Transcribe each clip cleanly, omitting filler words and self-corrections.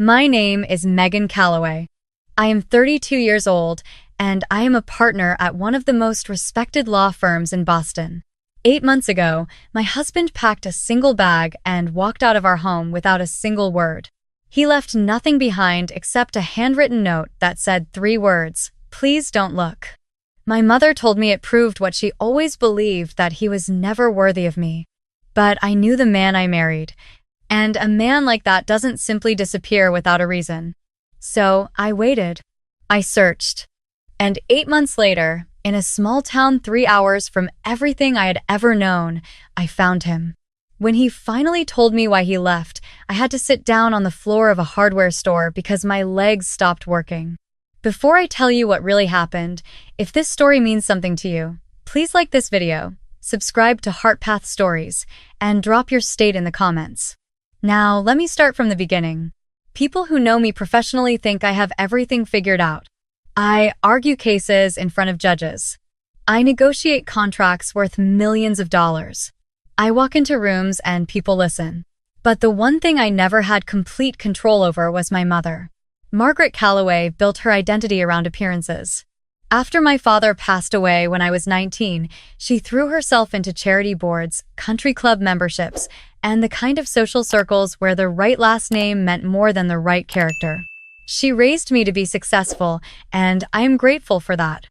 My name is Megan Calloway. I am 32 years old, and I am a partner at one of the most respected law firms in Boston. 8 months ago, my husband packed a single bag and walked out of our home without a single word. He left nothing behind except a handwritten note that said 3 words, "Please don't look." My mother told me it proved what she always believed, that he was never worthy of me. But I knew the man I married, and a man like that doesn't simply disappear without a reason. So I waited. I searched. And 8 months later, in a small town 3 hours from everything I had ever known, I found him. When he finally told me why he left, I had to sit down on the floor of a hardware store because my legs stopped working. Before I tell you what really happened, if this story means something to you, please like this video, subscribe to HeartPath Stories, and drop your state in the comments. Now, let me start from the beginning. People who know me professionally think I have everything figured out. I argue cases in front of judges. I negotiate contracts worth millions of dollars. I walk into rooms and people listen. But the one thing I never had complete control over was my mother. Margaret Calloway built her identity around appearances. After my father passed away when I was 19, she threw herself into charity boards, country club memberships, and the kind of social circles where the right last name meant more than the right character. She raised me to be successful, and I am grateful for that.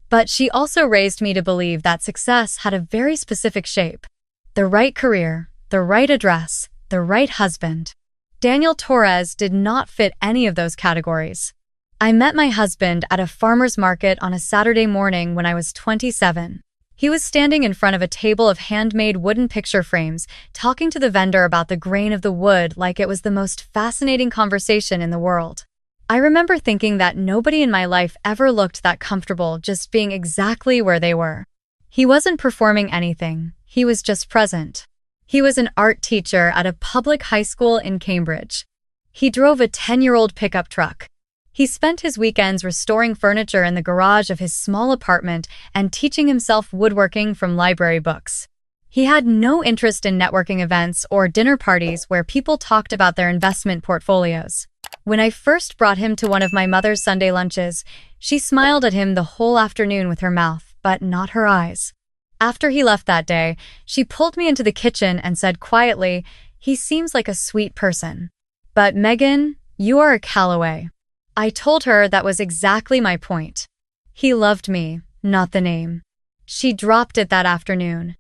But she also raised me to believe that success had a very specific shape. The right career, the right address, the right husband. Daniel Torres did not fit any of those categories. I met my husband at a farmer's market on a Saturday morning when I was 27. He was standing in front of a table of handmade wooden picture frames, talking to the vendor about the grain of the wood like it was the most fascinating conversation in the world. I remember thinking that nobody in my life ever looked that comfortable just being exactly where they were. He wasn't performing anything, he was just present. He was an art teacher at a public high school in Cambridge. He drove a 10-year-old pickup truck. He spent his weekends restoring furniture in the garage of his small apartment and teaching himself woodworking from library books. He had no interest in networking events or dinner parties where people talked about their investment portfolios. When I first brought him to one of my mother's Sunday lunches, she smiled at him the whole afternoon with her mouth, but not her eyes. After he left that day, she pulled me into the kitchen and said quietly, "He seems like a sweet person. But Megan, you are a Calloway." I told her that was exactly my point. He loved me, not the name. She dropped it that afternoon.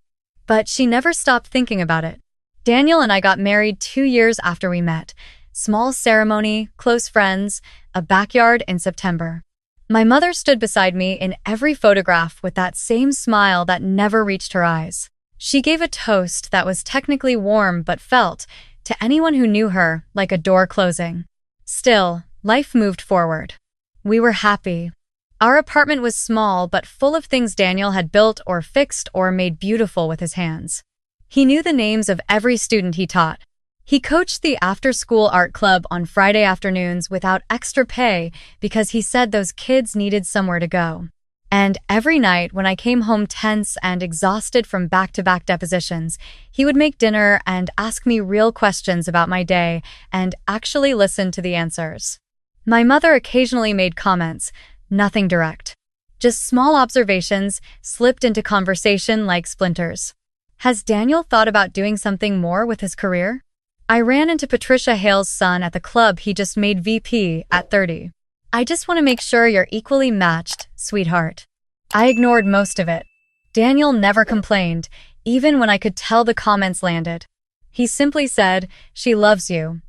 But she never stopped thinking about it. Daniel and I got married 2 years after we met. Small ceremony, close friends, a backyard in September. My mother stood beside me in every photograph with that same smile that never reached her eyes. She gave a toast that was technically warm but felt, to anyone who knew her, like a door closing. Still, life moved forward. We were happy. Our apartment was small but full of things Daniel had built or fixed or made beautiful with his hands. He knew the names of every student he taught. He coached the after-school art club on Friday afternoons without extra pay because he said those kids needed somewhere to go. And every night when I came home tense and exhausted from back-to-back depositions, he would make dinner and ask me real questions about my day and actually listen to the answers. My mother occasionally made comments, nothing direct. Just small observations slipped into conversation like splinters. Has Daniel thought about doing something more with his career? I ran into Patricia Hale's son at the club he just made VP at 30. I just want to make sure you're equally matched, sweetheart. I ignored most of it. Daniel never complained, even when I could tell the comments landed. He simply said, "She loves you.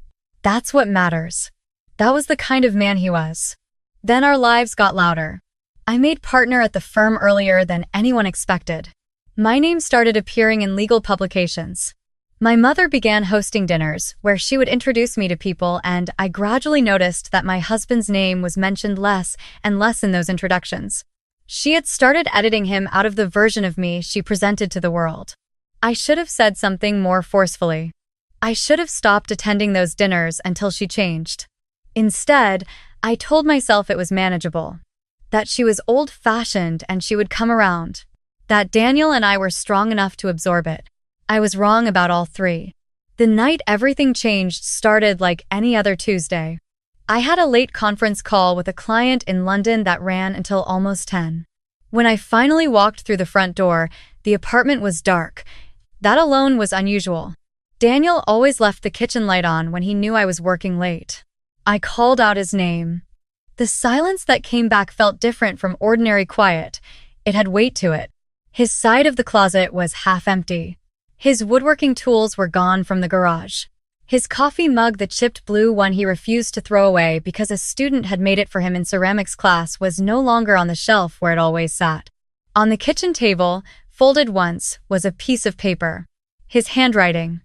That's what matters." That was the kind of man he was. Then our lives got louder. I made partner at the firm earlier than anyone expected. My name started appearing in legal publications. My mother began hosting dinners where she would introduce me to people, and I gradually noticed that my husband's name was mentioned less and less in those introductions. She had started editing him out of the version of me she presented to the world. I should have said something more forcefully. I should have stopped attending those dinners until she changed. Instead, I told myself it was manageable, that she was old-fashioned and she would come around, that Daniel and I were strong enough to absorb it. I was wrong about all three. The night everything changed started like any other Tuesday. I had a late conference call with a client in London that ran until almost 10. When I finally walked through the front door, the apartment was dark. That alone was unusual. Daniel always left the kitchen light on when he knew I was working late. I called out his name. The silence that came back felt different from ordinary quiet. It had weight to it. His side of the closet was half empty. His woodworking tools were gone from the garage. His coffee mug, the chipped blue one he refused to throw away because a student had made it for him in ceramics class, was no longer on the shelf where it always sat. On the kitchen table, folded once, was a piece of paper. His handwriting.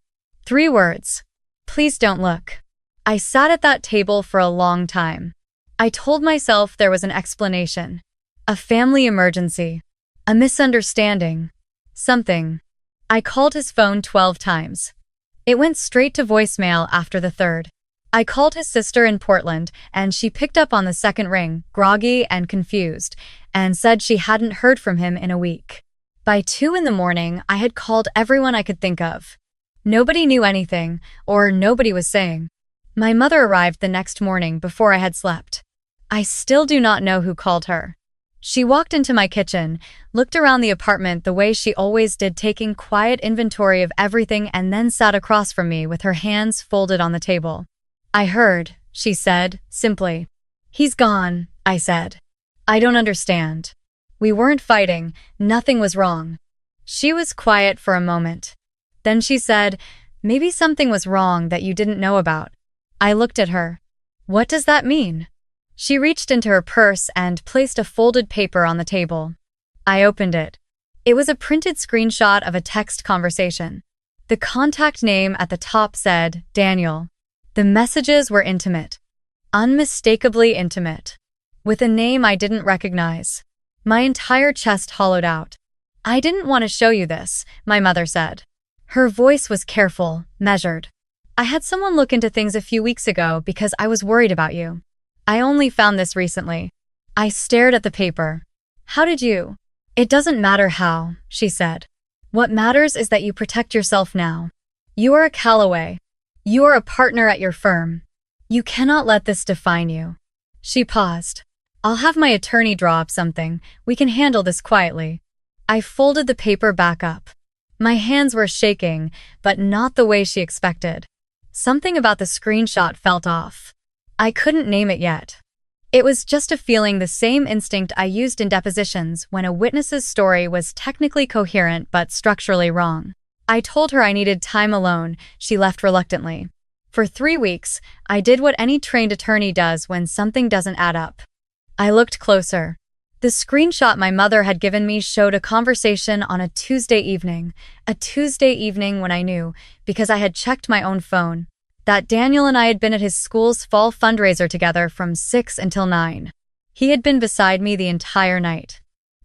3 words. Please don't look. I sat at that table for a long time. I told myself there was an explanation. A family emergency. A misunderstanding. Something. I called his phone 12 times. It went straight to voicemail after the 3rd. I called his sister in Portland, and she picked up on the 2nd ring, groggy and confused, and said she hadn't heard from him in a week. By 2 in the morning, I had called everyone I could think of. Nobody knew anything, or nobody was saying. My mother arrived the next morning before I had slept. I still do not know who called her. She walked into my kitchen, looked around the apartment the way she always did, taking quiet inventory of everything, and then sat across from me with her hands folded on the table. I heard, she said, simply. He's gone, I said. I don't understand. We weren't fighting, nothing was wrong. She was quiet for a moment. Then she said, maybe something was wrong that you didn't know about. I looked at her. What does that mean? She reached into her purse and placed a folded paper on the table. I opened it. It was a printed screenshot of a text conversation. The contact name at the top said, Daniel. The messages were intimate. Unmistakably intimate. With a name I didn't recognize. My entire chest hollowed out. I didn't want to show you this, my mother said. Her voice was careful, measured. I had someone look into things a few weeks ago because I was worried about you. I only found this recently. I stared at the paper. How did you? It doesn't matter how, she said. What matters is that you protect yourself now. You are a Calloway. You are a partner at your firm. You cannot let this define you. She paused. I'll have my attorney draw up something. We can handle this quietly. I folded the paper back up. My hands were shaking, but not the way she expected. Something about the screenshot felt off. I couldn't name it yet. It was just a feeling, the same instinct I used in depositions when a witness's story was technically coherent but structurally wrong. I told her I needed time alone. She left reluctantly. For 3 weeks, I did what any trained attorney does when something doesn't add up. I looked closer. The screenshot my mother had given me showed a conversation on a Tuesday evening when I knew, because I had checked my own phone, that Daniel and I had been at his school's fall fundraiser together from 6 until 9. He had been beside me the entire night.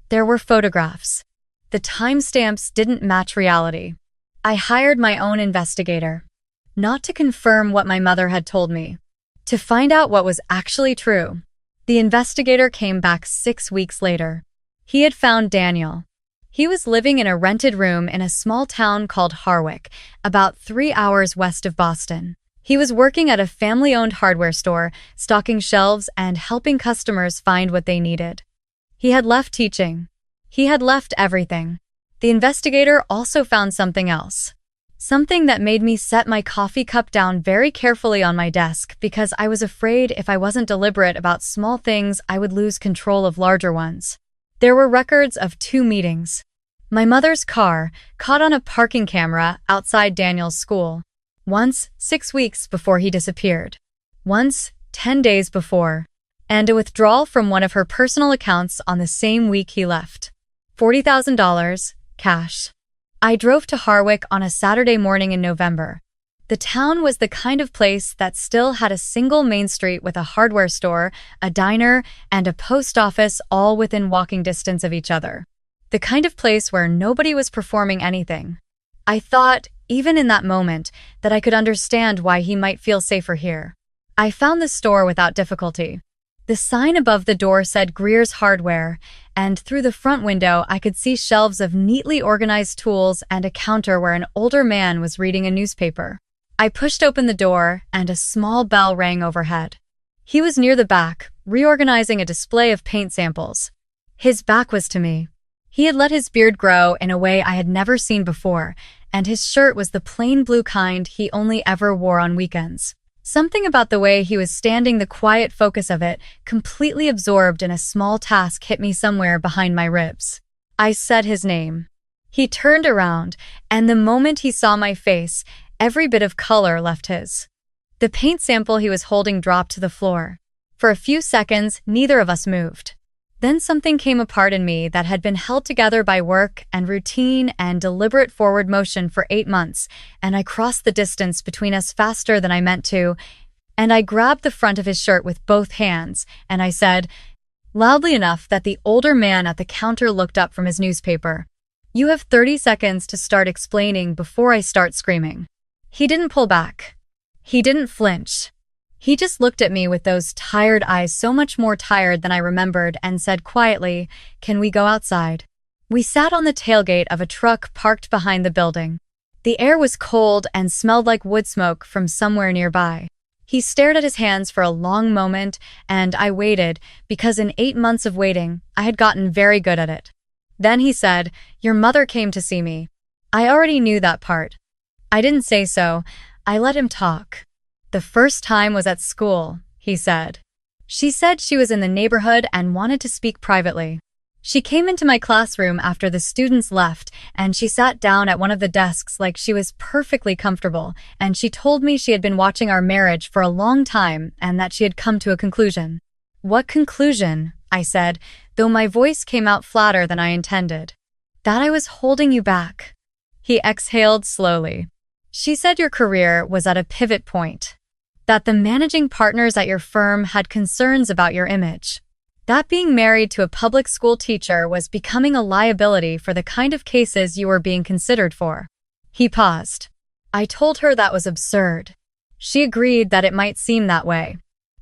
There were photographs. The timestamps didn't match reality. I hired my own investigator. Not to confirm what my mother had told me. To find out what was actually true. The investigator came back 6 weeks later. He had found Daniel. He was living in a rented room in a small town called Harwick, about 3 hours west of Boston. He was working at a family-owned hardware store, stocking shelves and helping customers find what they needed. He had left teaching. He had left everything. The investigator also found something else. Something that made me set my coffee cup down very carefully on my desk because I was afraid if I wasn't deliberate about small things, I would lose control of larger ones. There were records of 2 meetings. My mother's car, caught on a parking camera outside Daniel's school. Once, 6 weeks before he disappeared. Once, 10 days before. And a withdrawal from one of her personal accounts on the same week he left. $40,000, cash. I drove to Harwick on a Saturday morning in November. The town was the kind of place that still had a single main street with a hardware store, a diner, and a post office all within walking distance of each other. The kind of place where nobody was performing anything. I thought, even in that moment, that I could understand why he might feel safer here. I found the store without difficulty. The sign above the door said Greer's Hardware, and through the front window I could see shelves of neatly organized tools and a counter where an older man was reading a newspaper. I pushed open the door, and a small bell rang overhead. He was near the back, reorganizing a display of paint samples. His back was to me. He had let his beard grow in a way I had never seen before, and his shirt was the plain blue kind he only ever wore on weekends. Something about the way he was standing, the quiet focus of it, completely absorbed in a small task, hit me somewhere behind my ribs. I said his name. He turned around, and the moment he saw my face, every bit of color left his. The paint sample he was holding dropped to the floor. For a few seconds, neither of us moved. Then something came apart in me that had been held together by work and routine and deliberate forward motion for 8 months, and I crossed the distance between us faster than I meant to, and I grabbed the front of his shirt with both hands, and I said, loudly enough that the older man at the counter looked up from his newspaper, "You have 30 seconds to start explaining before I start screaming." He didn't pull back. He didn't flinch. He just looked at me with those tired eyes, so much more tired than I remembered, and said quietly, "Can we go outside?" We sat on the tailgate of a truck parked behind the building. The air was cold and smelled like wood smoke from somewhere nearby. He stared at his hands for a long moment, and I waited, because in 8 months of waiting, I had gotten very good at it. Then he said, "Your mother came to see me." I already knew that part. I didn't say so. I let him talk. "The first time was at school," he said. "She said she was in the neighborhood and wanted to speak privately. She came into my classroom after the students left, and she sat down at one of the desks like she was perfectly comfortable, and she told me she had been watching our marriage for a long time and that she had come to a conclusion." "What conclusion?" I said, though my voice came out flatter than I intended. "That I was holding you back." He exhaled slowly. "She said your career was at a pivot point. That the managing partners at your firm had concerns about your image. That being married to a public school teacher was becoming a liability for the kind of cases you were being considered for." He paused. I told her that was absurd. She agreed that it might seem that way.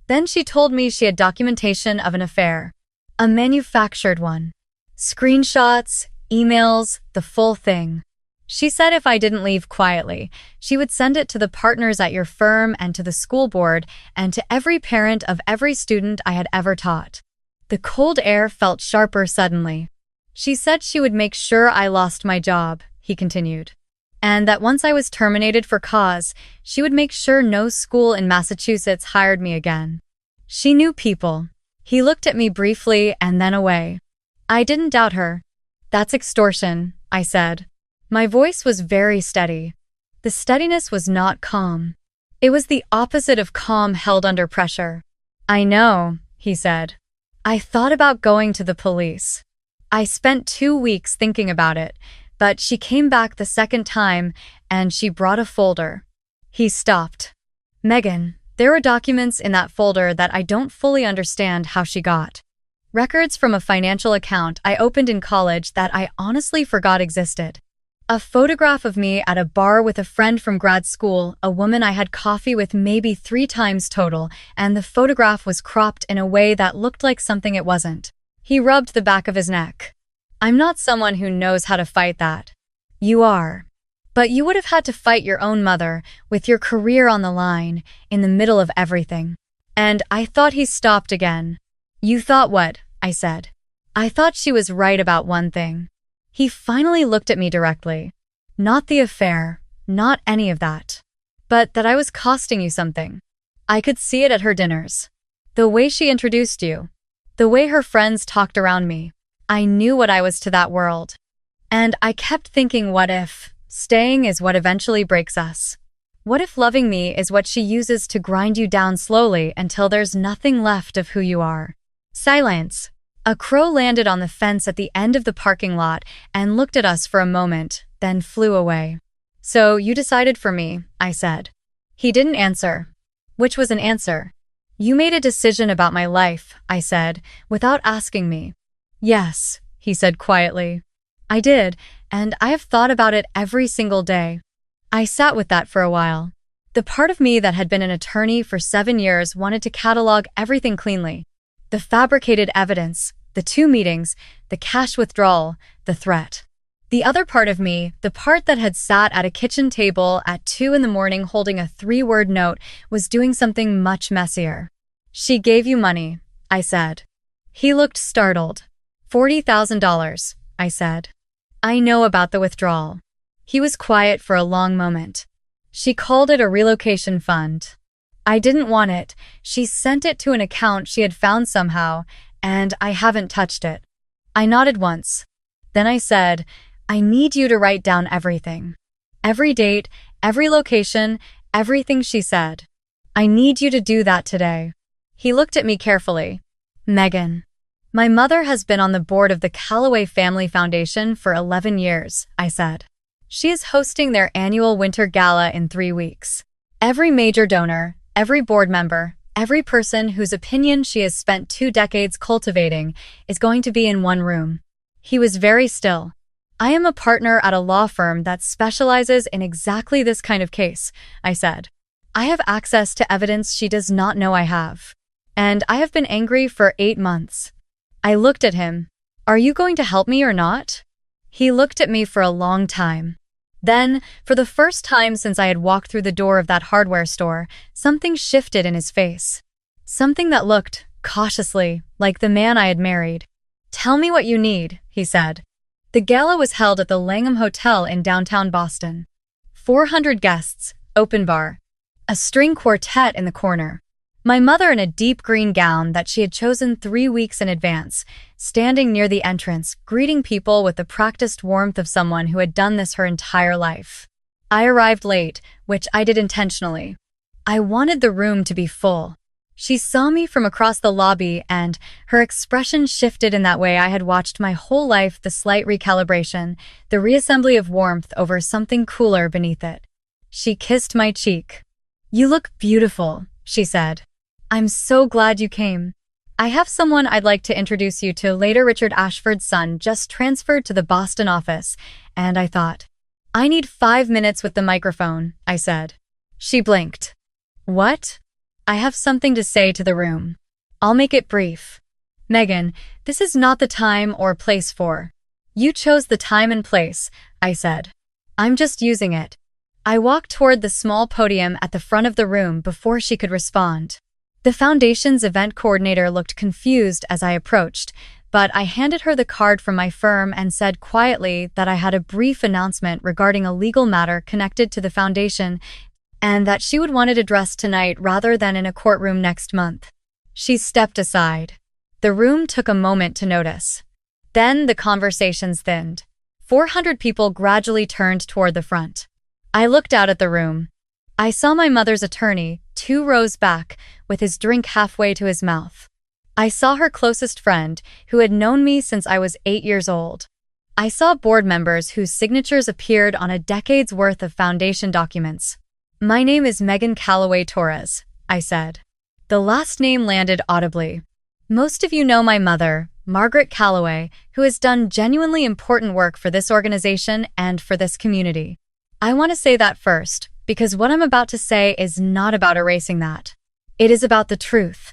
Then she told me she had documentation of an affair. A manufactured one. Screenshots, emails, the full thing. She said if I didn't leave quietly, she would send it to the partners at your firm and to the school board and to every parent of every student I had ever taught. The cold air felt sharper suddenly. "She said she would make sure I lost my job," he continued. "And that once I was terminated for cause, she would make sure no school in Massachusetts hired me again. She knew people." He looked at me briefly and then away. I didn't doubt her. "That's extortion," I said. My voice was very steady. The steadiness was not calm. It was the opposite of calm held under pressure. "I know," he said. "I thought about going to the police. I spent 2 weeks thinking about it, but she came back the second time and she brought a folder." He stopped. "Megan, there are documents in that folder that I don't fully understand how she got. Records from a financial account I opened in college that I honestly forgot existed. A photograph of me at a bar with a friend from grad school, a woman I had coffee with maybe 3 times total, and the photograph was cropped in a way that looked like something it wasn't." He rubbed the back of his neck. "I'm not someone who knows how to fight that. You are. But you would have had to fight your own mother, with your career on the line, in the middle of everything." And I thought he stopped again. "You thought what?" I said. "I thought she was right about one thing." He finally looked at me directly. "Not the affair, not any of that. But that I was costing you something. I could see it at her dinners. The way she introduced you. The way her friends talked around me. I knew what I was to that world. And I kept thinking, what if staying is what eventually breaks us? What if loving me is what she uses to grind you down slowly until there's nothing left of who you are?" Silence. A crow landed on the fence at the end of the parking lot and looked at us for a moment, then flew away. "So you decided for me," I said. He didn't answer. Which was an answer. "You made a decision about my life," I said, without asking me. "Yes," he said quietly. "I did, and I have thought about it every single day." I sat with that for a while. The part of me that had been an attorney for 7 years wanted to catalog everything cleanly. The fabricated evidence, the 2 meetings, the cash withdrawal, the threat. The other part of me, the part that had sat at a kitchen table at 2 in the morning holding a 3-word note, was doing something much messier. She gave you money, I said. He looked startled. $40,000, I said. I know about the withdrawal. He was quiet for a long moment. She called it a relocation fund. I didn't want it. She sent it to an account she had found somehow, and I haven't touched it. I nodded once. Then I said, I need you to write down everything. Every date, every location, everything she said. I need you to do that today. He looked at me carefully. Megan. My mother has been on the board of the Calloway Family Foundation for 11 years, I said. She is hosting their annual winter gala in 3 weeks. Every major donor, every board member, every person whose opinion she has spent 2 decades cultivating is going to be in one room. He was very still. I am a partner at a law firm that specializes in exactly this kind of case, I said. I have access to evidence she does not know I have. And I have been angry for 8 months. I looked at him. Are you going to help me or not? He looked at me for a long time. Then, for the first time since I had walked through the door of that hardware store, something shifted in his face. Something that looked, cautiously, like the man I had married. Tell me what you need, he said. The gala was held at the Langham Hotel in downtown Boston. 400 guests, open bar. A string quartet in the corner. My mother in a deep green gown that she had chosen 3 weeks in advance, standing near the entrance, greeting people with the practiced warmth of someone who had done this her entire life. I arrived late, which I did intentionally. I wanted the room to be full. She saw me from across the lobby and her expression shifted in that way I had watched my whole life, the slight recalibration, the reassembly of warmth over something cooler beneath it. She kissed my cheek. You look beautiful, she said. I'm so glad you came. I have someone I'd like to introduce you to later. Richard Ashford's son just transferred to the Boston office, and I thought, I need 5 minutes with the microphone, I said. She blinked. What? I have something to say to the room. I'll make it brief. Megan, this is not the time or place for. You chose the time and place, I said. I'm just using it. I walked toward the small podium at the front of the room before she could respond. The foundation's event coordinator looked confused as I approached, but I handed her the card from my firm and said quietly that I had a brief announcement regarding a legal matter connected to the foundation and that she would want it addressed tonight rather than in a courtroom next month. She stepped aside. The room took a moment to notice. Then the conversations thinned. 400 people gradually turned toward the front. I looked out at the room. I saw my mother's attorney, 2 rows back, with his drink halfway to his mouth. I saw her closest friend, who had known me since I was 8 years old. I saw board members whose signatures appeared on a decade's worth of foundation documents. My name is Megan Calloway Torres, I said. The last name landed audibly. Most of you know my mother, Margaret Calloway, who has done genuinely important work for this organization and for this community. I want to say that first, because what I'm about to say is not about erasing that. It is about the truth.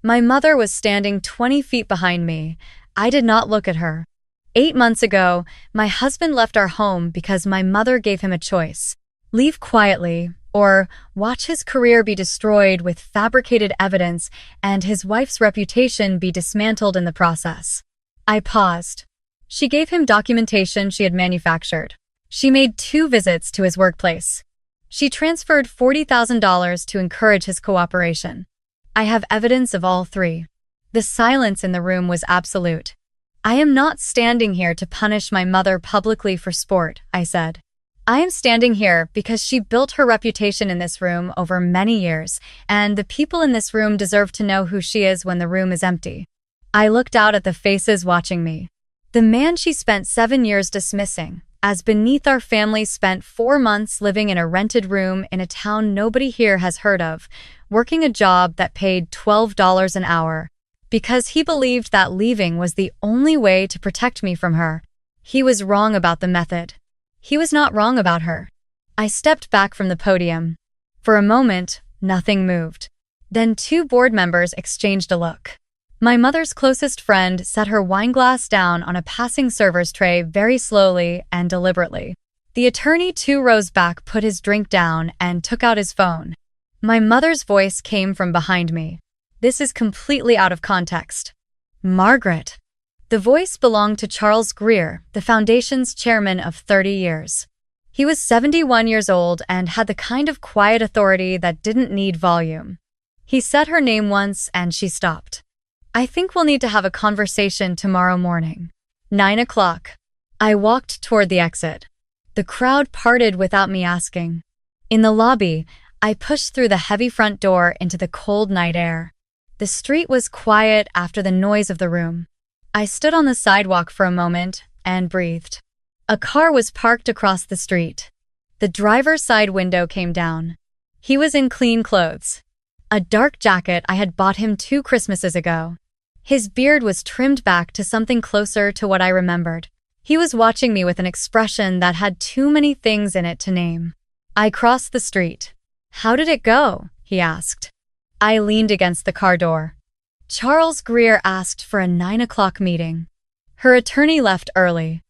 My mother was standing 20 feet behind me. I did not look at her. 8 months ago, my husband left our home because my mother gave him a choice. Leave quietly, or watch his career be destroyed with fabricated evidence and his wife's reputation be dismantled in the process. I paused. She gave him documentation she had manufactured. She made 2 visits to his workplace. She transferred $40,000 to encourage his cooperation. I have evidence of all 3. The silence in the room was absolute. I am not standing here to punish my mother publicly for sport, I said. I am standing here because she built her reputation in this room over many years, and the people in this room deserve to know who she is when the room is empty. I looked out at the faces watching me. The man she spent 7 years dismissing, as beneath our family spent 4 months living in a rented room in a town nobody here has heard of, working a job that paid $12 an hour, because he believed that leaving was the only way to protect me from her. He was wrong about the method. He was not wrong about her. I stepped back from the podium. For a moment, nothing moved. Then 2 board members exchanged a look. My mother's closest friend set her wine glass down on a passing server's tray very slowly and deliberately. The attorney 2 rows back put his drink down and took out his phone. My mother's voice came from behind me. This is completely out of context. Margaret. The voice belonged to Charles Greer, the Foundation's chairman of 30 years. He was 71 years old and had the kind of quiet authority that didn't need volume. He said her name once and she stopped. I think we'll need to have a conversation tomorrow morning. 9 o'clock. I walked toward the exit. The crowd parted without me asking. In the lobby, I pushed through the heavy front door into the cold night air. The street was quiet after the noise of the room. I stood on the sidewalk for a moment and breathed. A car was parked across the street. The driver's side window came down. He was in clean clothes. A dark jacket I had bought him 2 Christmases ago. His beard was trimmed back to something closer to what I remembered. He was watching me with an expression that had too many things in it to name. I crossed the street. How did it go? He asked. I leaned against the car door. Charles Greer asked for a 9 o'clock meeting. Her attorney left early.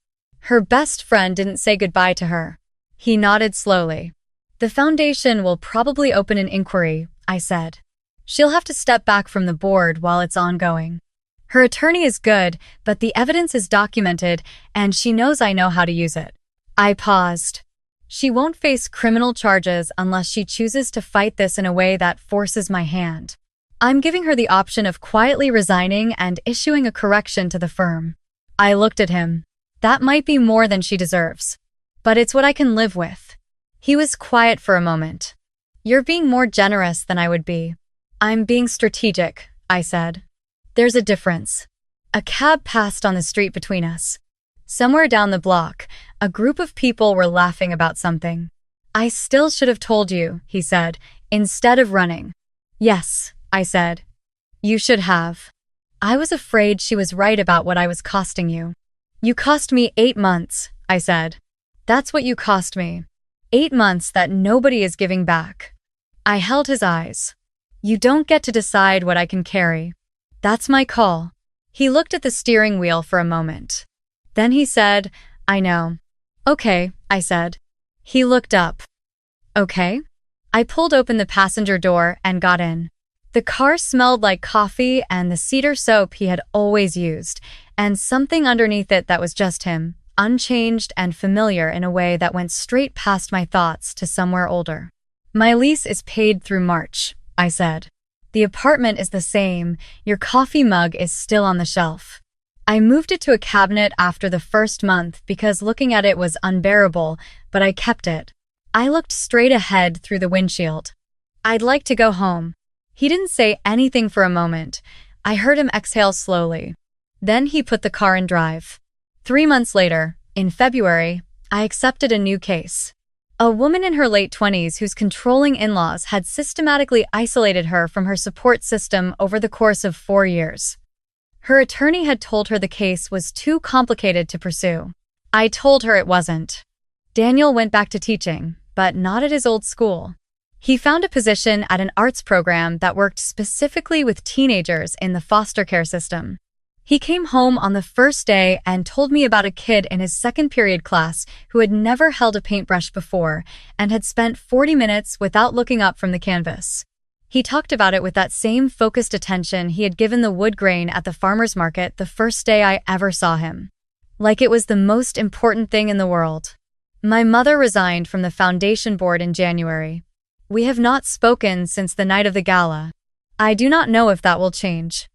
Her best friend didn't say goodbye to her. He nodded slowly. The Foundation will probably open an inquiry, I said. She'll have to step back from the board while it's ongoing. Her attorney is good, but the evidence is documented, and she knows I know how to use it. I paused. She won't face criminal charges unless she chooses to fight this in a way that forces my hand. I'm giving her the option of quietly resigning and issuing a correction to the firm. I looked at him. That might be more than she deserves. But it's what I can live with. He was quiet for a moment. You're being more generous than I would be. I'm being strategic, I said. There's a difference. A cab passed on the street between us. Somewhere down the block, a group of people were laughing about something. I still should have told you, he said, instead of running. Yes, I said. You should have. I was afraid she was right about what I was costing you. You cost me 8 months, I said. That's what you cost me. 8 months that nobody is giving back. I held his eyes. You don't get to decide what I can carry. That's my call. He looked at the steering wheel for a moment. Then he said, I know. Okay, I said. He looked up. Okay? I pulled open the passenger door and got in. The car smelled like coffee and the cedar soap he had always used, and something underneath it that was just him, unchanged and familiar in a way that went straight past my thoughts to somewhere older. My lease is paid through March, I said. The apartment is the same. Your coffee mug is still on the shelf. I moved it to a cabinet after the first month because looking at it was unbearable, but I kept it. I looked straight ahead through the windshield. I'd like to go home. He didn't say anything for a moment. I heard him exhale slowly. Then he put the car in drive. 3 months later, in February, I accepted a new case. A woman in her late 20s whose controlling in-laws had systematically isolated her from her support system over the course of 4 years. Her attorney had told her the case was too complicated to pursue. I told her it wasn't. Daniel went back to teaching, but not at his old school. He found a position at an arts program that worked specifically with teenagers in the foster care system. He came home on the first day and told me about a kid in his second period class who had never held a paintbrush before and had spent 40 minutes without looking up from the canvas. He talked about it with that same focused attention he had given the wood grain at the farmer's market the first day I ever saw him. Like it was the most important thing in the world. My mother resigned from the Foundation board in January. We have not spoken since the night of the gala. I do not know if that will change.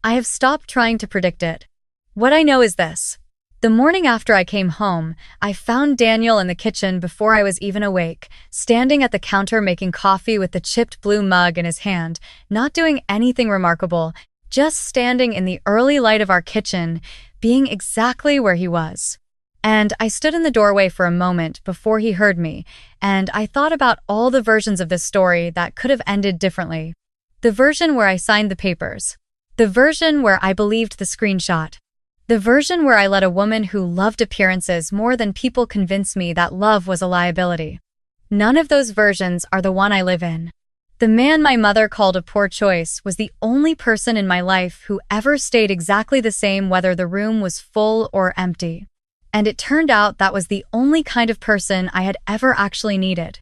I have stopped trying to predict it. What I know is this. The morning after I came home, I found Daniel in the kitchen before I was even awake, standing at the counter making coffee with the chipped blue mug in his hand, not doing anything remarkable, just standing in the early light of our kitchen, being exactly where he was. And I stood in the doorway for a moment before he heard me, and I thought about all the versions of this story that could have ended differently. The version where I signed the papers. The version where I believed the screenshot. The version where I let a woman who loved appearances more than people convince me that love was a liability. None of those versions are the one I live in. The man my mother called a poor choice was the only person in my life who ever stayed exactly the same whether the room was full or empty. And it turned out that was the only kind of person I had ever actually needed.